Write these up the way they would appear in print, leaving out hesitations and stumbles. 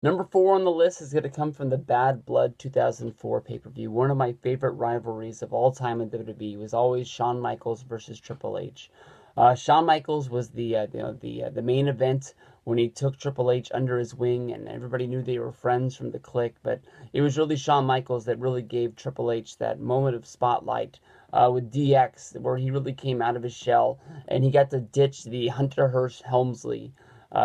Number 4 on the list is going to come from the Bad Blood 2004 pay-per-view. One of my favorite rivalries of all time in WWE was always Shawn Michaels versus Triple H. Shawn Michaels was the main event when he took Triple H under his wing, and everybody knew they were friends from the Clique. But it was really Shawn Michaels that really gave Triple H that moment of spotlight with DX, where he really came out of his shell and he got to ditch the Hunter Hearst Helmsley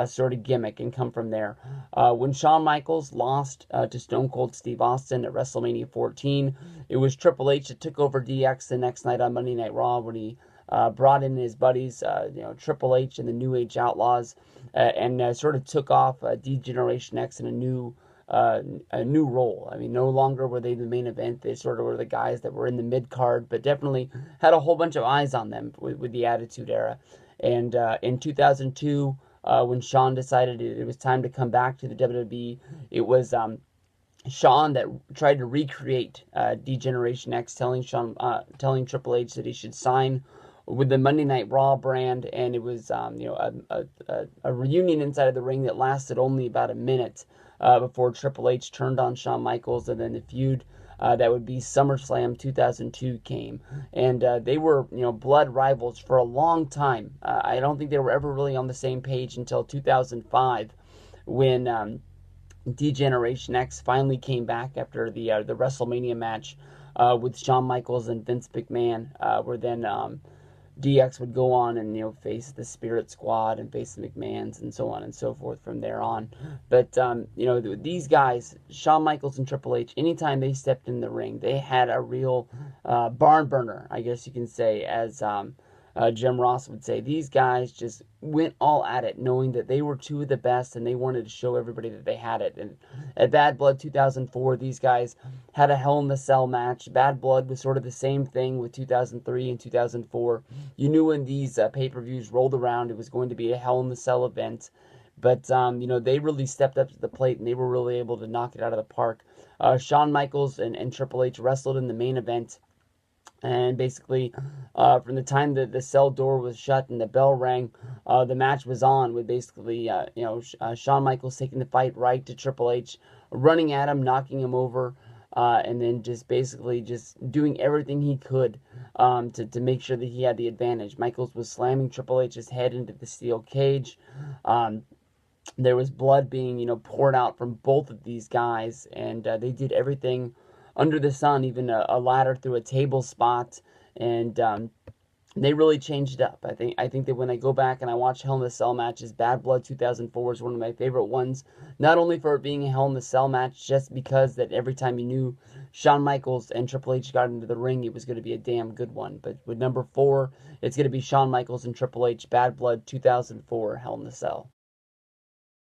sort of gimmick and come from there. When Shawn Michaels lost to Stone Cold Steve Austin at WrestleMania 14, it was Triple H that took over DX the next night on Monday Night Raw when he brought in his buddies, Triple H and the New Age Outlaws, and sort of took off D-Generation X in a new role. I mean, no longer were they the main event. They sort of were the guys that were in the mid card, but definitely had a whole bunch of eyes on them with the Attitude Era. And in 2002, when Shawn decided it was time to come back to the WWE, it was Shawn that tried to recreate D-Generation X, telling Triple H that he should sign with the Monday Night Raw brand, and it was a reunion inside of the ring that lasted only about a minute before Triple H turned on Shawn Michaels, and then the feud that would be SummerSlam 2002 came, and they were blood rivals for a long time. I don't think they were ever really on the same page until 2005 when D-Generation X finally came back after the WrestleMania match with Shawn Michaels and Vince McMahon, where then DX would go on and face the Spirit Squad and face the McMahons and so on and so forth from there on. But these guys, Shawn Michaels and Triple H, anytime they stepped in the ring, they had a real barn burner, I guess you can say, as Jim Ross would say. These guys just went all at it, knowing that they were two of the best, and they wanted to show everybody that they had it. And at Bad Blood 2004, these guys had a Hell in the Cell match. Bad Blood was sort of the same thing with 2003 and 2004. You knew when these pay-per-views rolled around, it was going to be a Hell in the Cell event. But, they really stepped up to the plate, and they were really able to knock it out of the park. Shawn Michaels and Triple H wrestled in the main event. And basically, from the time that the cell door was shut and the bell rang, the match was on with basically, Shawn Michaels taking the fight right to Triple H, running at him, knocking him over, and then just basically just doing everything he could to make sure that he had the advantage. Michaels was slamming Triple H's head into the steel cage. There was blood being, poured out from both of these guys, and they did everything under the sun, even a ladder through a table spot, and they really changed it up. I think that when I go back and I watch Hell in the Cell matches, Bad Blood 2004 is one of my favorite ones. Not only for it being a Hell in the Cell match, just because that every time you knew Shawn Michaels and Triple H got into the ring, it was going to be a damn good one. But with number 4, it's going to be Shawn Michaels and Triple H, Bad Blood 2004, Hell in the Cell.